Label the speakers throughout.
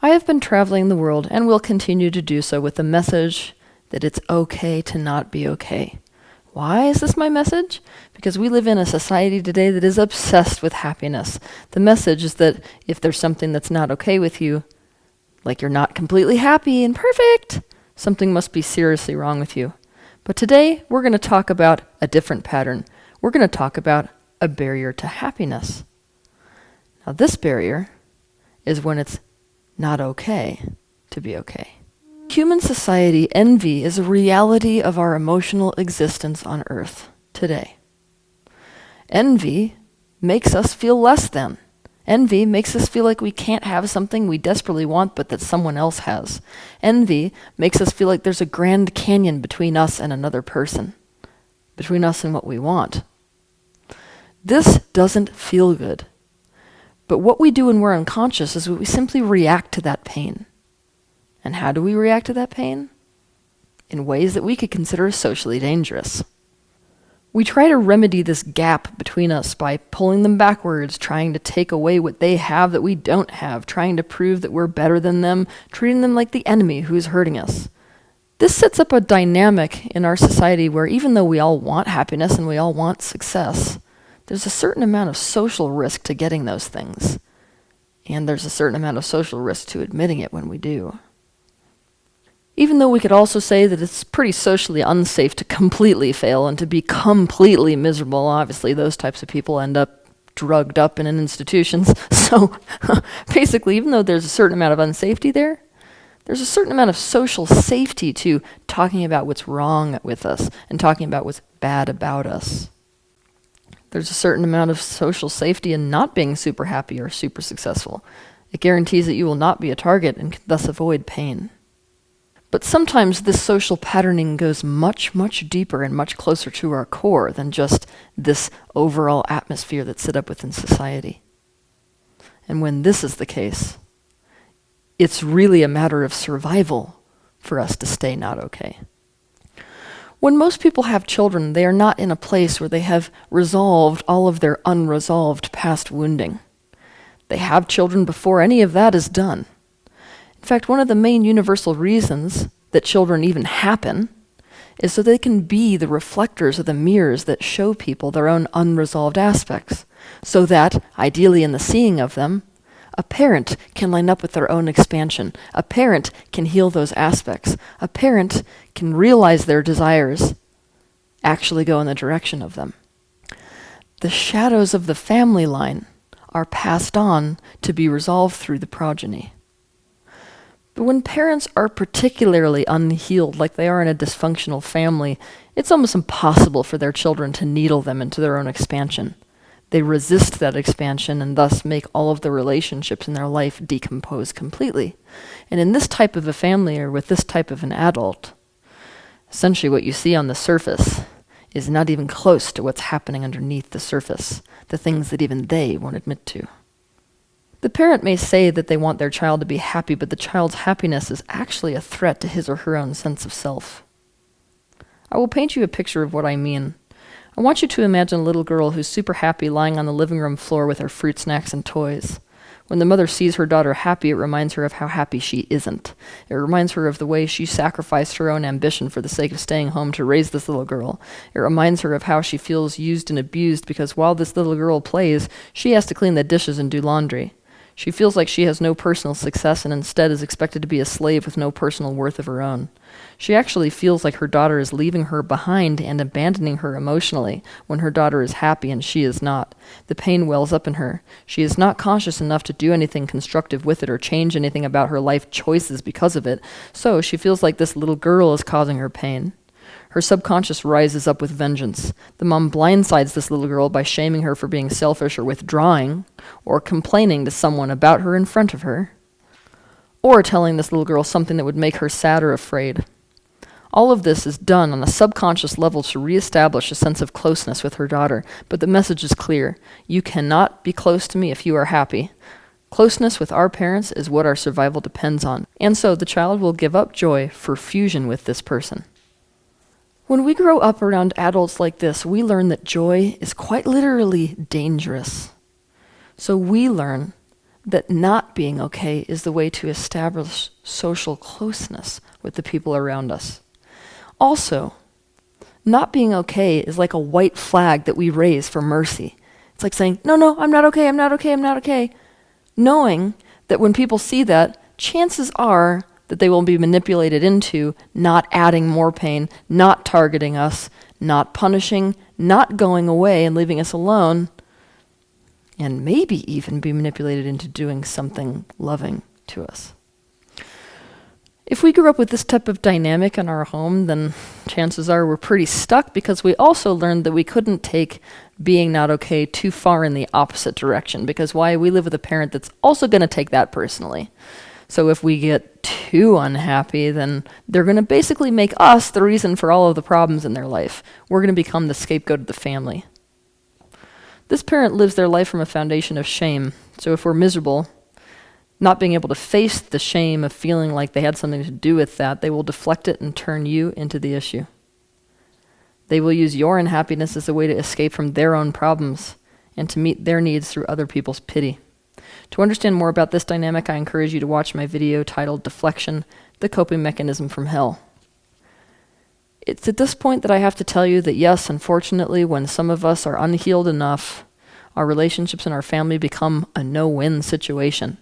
Speaker 1: I have been traveling the world and will continue to do so with the message that it's okay to not be okay. Why is this my message? Because we live in a society today that is obsessed with happiness. The message is that if there's something that's not okay with you, like you're not completely happy and perfect, something must be seriously wrong with you. But today, we're going to talk about a different pattern. We're going to talk about a barrier to happiness. Now, this barrier is when it's not okay to be okay. Human society, envy is a reality of our emotional existence on Earth today. Envy makes us feel less than. Envy makes us feel like we can't have something we desperately want but that someone else has. Envy makes us feel like there's a grand canyon between us and another person, between us and what we want. This doesn't feel good. But what we do when we're unconscious is we simply react to that pain. And how do we react to that pain? In ways that we could consider socially dangerous. We try to remedy this gap between us by pulling them backwards, trying to take away what they have that we don't have, trying to prove that we're better than them, treating them like the enemy who's hurting us. This sets up a dynamic in our society where even though we all want happiness and we all want success, there's a certain amount of social risk to getting those things. And there's a certain amount of social risk to admitting it when we do. Even though we could also say that it's pretty socially unsafe to completely fail and to be completely miserable. Obviously, those types of people end up drugged up in institutions. So basically, even though there's a certain amount of unsafety there, there's a certain amount of social safety to talking about what's wrong with us and talking about what's bad about us. There's a certain amount of social safety in not being super happy or super successful. It guarantees that you will not be a target and can thus avoid pain. But sometimes this social patterning goes much, much deeper and much closer to our core than just this overall atmosphere that's set up within society. And when this is the case, it's really a matter of survival for us to stay not okay. When most people have children, they are not in a place where they have resolved all of their unresolved past wounding. They have children before any of that is done. In fact, one of the main universal reasons that children even happen is so they can be the reflectors or the mirrors that show people their own unresolved aspects, so that, ideally in the seeing of them, a parent can line up with their own expansion. A parent can heal those aspects. A parent can realize their desires actually go in the direction of them. The shadows of the family line are passed on to be resolved through the progeny. But when parents are particularly unhealed, like they are in a dysfunctional family, it's almost impossible for their children to needle them into their own expansion. They resist that expansion and thus make all of the relationships in their life decompose completely. And in this type of a family or with this type of an adult, essentially what you see on the surface is not even close to what's happening underneath the surface, the things that even they won't admit to. The parent may say that they want their child to be happy, but the child's happiness is actually a threat to his or her own sense of self. I will paint you a picture of what I mean. I want you to imagine a little girl who's super happy lying on the living room floor with her fruit snacks and toys. When the mother sees her daughter happy, it reminds her of how happy she isn't. It reminds her of the way she sacrificed her own ambition for the sake of staying home to raise this little girl. It reminds her of how she feels used and abused because while this little girl plays, she has to clean the dishes and do laundry. She feels like she has no personal success and instead is expected to be a slave with no personal worth of her own. She actually feels like her daughter is leaving her behind and abandoning her emotionally when her daughter is happy and she is not. The pain wells up in her. She is not conscious enough to do anything constructive with it or change anything about her life choices because of it, so she feels like this little girl is causing her pain. Her subconscious rises up with vengeance. The mom blindsides this little girl by shaming her for being selfish or withdrawing, or complaining to someone about her in front of her, or telling this little girl something that would make her sad or afraid. All of this is done on a subconscious level to reestablish a sense of closeness with her daughter, but the message is clear. You cannot be close to me if you are happy. Closeness with our parents is what our survival depends on, and so the child will give up joy for fusion with this person. When we grow up around adults like this, we learn that joy is quite literally dangerous. So we learn that not being okay is the way to establish social closeness with the people around us. Also, not being okay is like a white flag that we raise for mercy. It's like saying, no, I'm not okay, I'm not okay, I'm not okay. Knowing that when people see that, chances are that they will be manipulated into not adding more pain, not targeting us, not punishing, not going away and leaving us alone, and maybe even be manipulated into doing something loving to us. If we grew up with this type of dynamic in our home, then chances are we're pretty stuck, because we also learned that we couldn't take being not okay too far in the opposite direction, because why? We live with a parent that's also going to take that personally. So if we get too unhappy, then they're going to basically make us the reason for all of the problems in their life. We're going to become the scapegoat of the family. This parent lives their life from a foundation of shame. So if we're miserable, not being able to face the shame of feeling like they had something to do with that, they will deflect it and turn you into the issue. They will use your unhappiness as a way to escape from their own problems and to meet their needs through other people's pity. To understand more about this dynamic, I encourage you to watch my video titled Deflection, the Coping Mechanism from Hell. It's at this point that I have to tell you that yes, unfortunately, when some of us are unhealed enough, our relationships in our family become a no-win situation.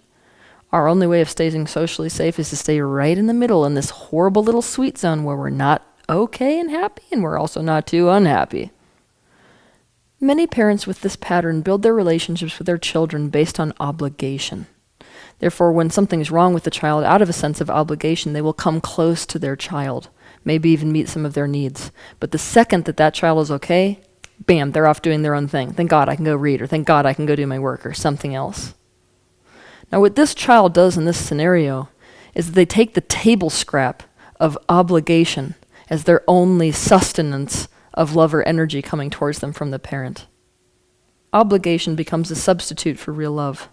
Speaker 1: Our only way of staying socially safe is to stay right in the middle in this horrible little sweet zone where we're not okay and happy, and we're also not too unhappy. Many parents with this pattern build their relationships with their children based on obligation. Therefore, when something's wrong with the child, out of a sense of obligation, they will come close to their child, maybe even meet some of their needs. But the second that that child is okay, bam, they're off doing their own thing. Thank God I can go read, or thank God I can go do my work, or something else. Now, what this child does in this scenario is that they take the table scrap of obligation as their only sustenance of love or energy coming towards them from the parent. Obligation becomes a substitute for real love.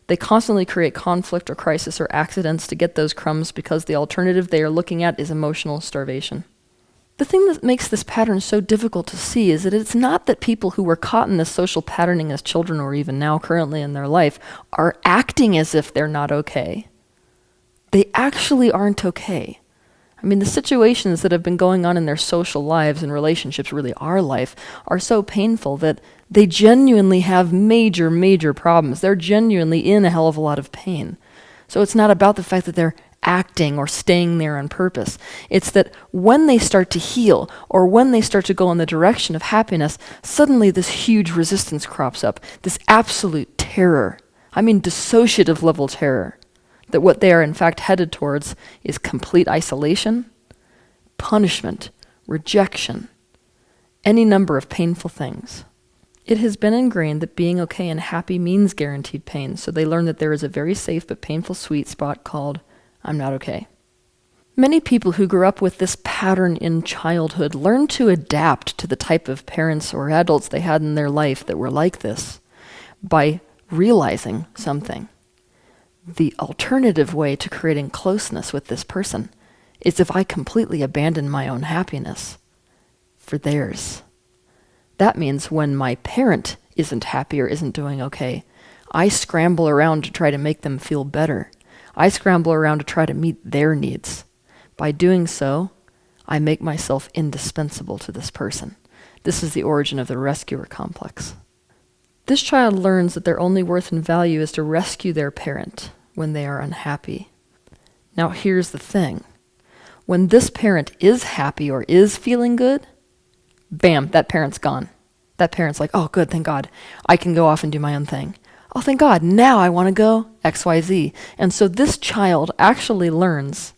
Speaker 1: They constantly create conflict or crisis or accidents to get those crumbs because the alternative they are looking at is emotional starvation. The thing that makes this pattern so difficult to see is that it's not that people who were caught in this social patterning as children, or even now currently in their life, are acting as if they're not okay. They actually aren't okay. I mean, the situations that have been going on in their social lives and relationships, really our life, are so painful that they genuinely have major, major problems. They're genuinely in a hell of a lot of pain. So it's not about the fact that they're acting or staying there on purpose. It's that when they start to heal, or when they start to go in the direction of happiness, suddenly this huge resistance crops up, this absolute terror. I mean, dissociative level terror. That what they are in fact headed towards is complete isolation, punishment, rejection, any number of painful things. It has been ingrained that being okay and happy means guaranteed pain, so they learn that there is a very safe but painful sweet spot called I'm not okay. Many people who grew up with this pattern in childhood learn to adapt to the type of parents or adults they had in their life that were like this by realizing something. The alternative way to creating closeness with this person is if I completely abandon my own happiness for theirs. That means when my parent isn't happy or isn't doing okay, I scramble around to try to make them feel better. I scramble around to try to meet their needs. By doing so, I make myself indispensable to this person. This is the origin of the rescuer complex. This child learns that their only worth and value is to rescue their parent when they are unhappy. Now here's the thing. When this parent is happy or is feeling good, bam, that parent's gone. That parent's like, oh good, thank God, I can go off and do my own thing. Oh thank God, now I want to go XYZ. And so this child actually learns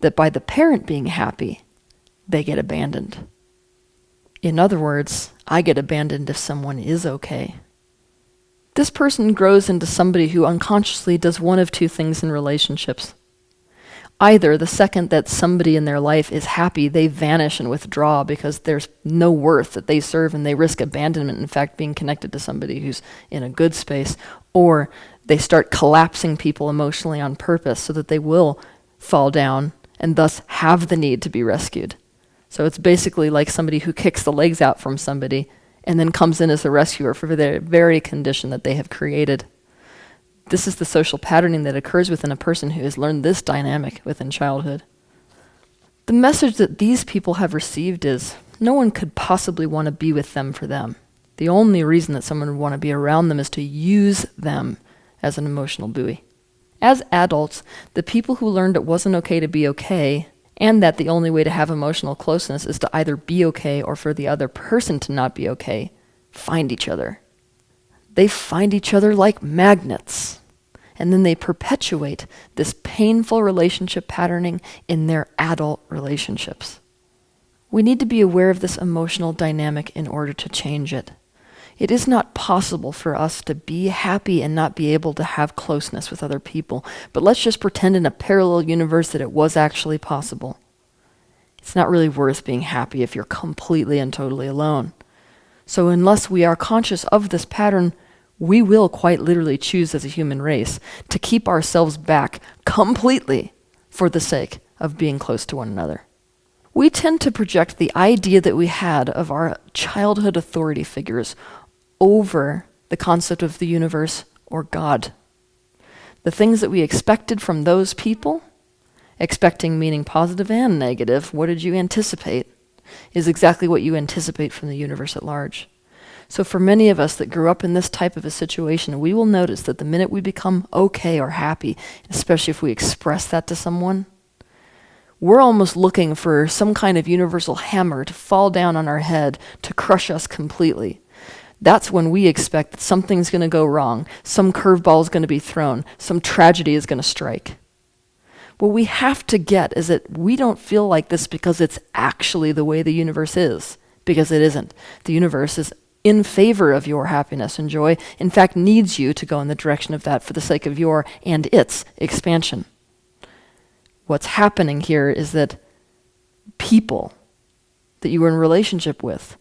Speaker 1: that by the parent being happy, they get abandoned. In other words, I get abandoned if someone is okay. This person grows into somebody who unconsciously does one of two things in relationships. Either the second that somebody in their life is happy, they vanish and withdraw because there's no worth that they serve and they risk abandonment, in fact, being connected to somebody who's in a good space, or they start collapsing people emotionally on purpose so that they will fall down and thus have the need to be rescued. So it's basically like somebody who kicks the legs out from somebody and then comes in as a rescuer for the very condition that they have created. This is the social patterning that occurs within a person who has learned this dynamic within childhood. The message that these people have received is no one could possibly want to be with them for them. The only reason that someone would want to be around them is to use them as an emotional buoy. As adults, the people who learned it wasn't okay to be okay, and that the only way to have emotional closeness is to either be okay or for the other person to not be okay, find each other. They find each other like magnets, and then they perpetuate this painful relationship patterning in their adult relationships. We need to be aware of this emotional dynamic in order to change it. It is not possible for us to be happy and not be able to have closeness with other people, but let's just pretend in a parallel universe that it was actually possible. It's not really worth being happy if you're completely and totally alone. So unless we are conscious of this pattern, we will quite literally choose as a human race to keep ourselves back completely for the sake of being close to one another. We tend to project the idea that we had of our childhood authority figures over the concept of the universe or God. The things that we expected from those people, expecting meaning positive and negative, what did you anticipate, is exactly what you anticipate from the universe at large. So for many of us that grew up in this type of a situation, we will notice that the minute we become okay or happy, especially if we express that to someone, we're almost looking for some kind of universal hammer to fall down on our head to crush us completely. That's when we expect that something's going to go wrong, some curveball is going to be thrown, some tragedy is going to strike. What we have to get is that we don't feel like this because it's actually the way the universe is, because it isn't. The universe is in favor of your happiness and joy, in fact needs you to go in the direction of that for the sake of your and its expansion. What's happening here is that people that you were in relationship with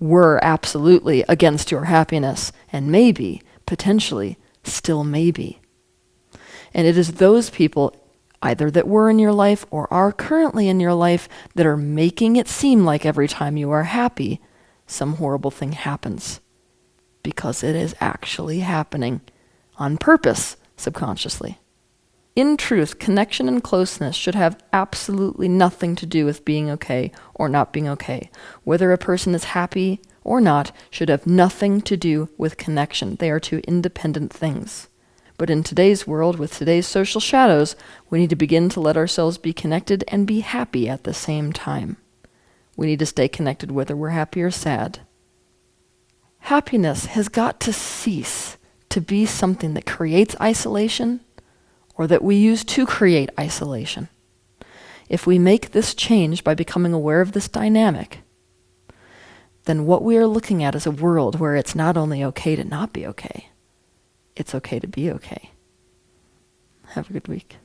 Speaker 1: were absolutely against your happiness, and maybe, potentially, still maybe. And it is those people, either that were in your life or are currently in your life, that are making it seem like every time you are happy, some horrible thing happens. Because it is actually happening on purpose, subconsciously. In truth, connection and closeness should have absolutely nothing to do with being okay or not being okay. Whether a person is happy or not should have nothing to do with connection. They are two independent things. But in today's world, with today's social shadows, we need to begin to let ourselves be connected and be happy at the same time. We need to stay connected whether we're happy or sad. Happiness has got to cease to be something that creates isolation or that we use to create isolation. If we make this change by becoming aware of this dynamic, then what we are looking at is a world where it's not only okay to not be okay, it's okay to be okay. Have a good week.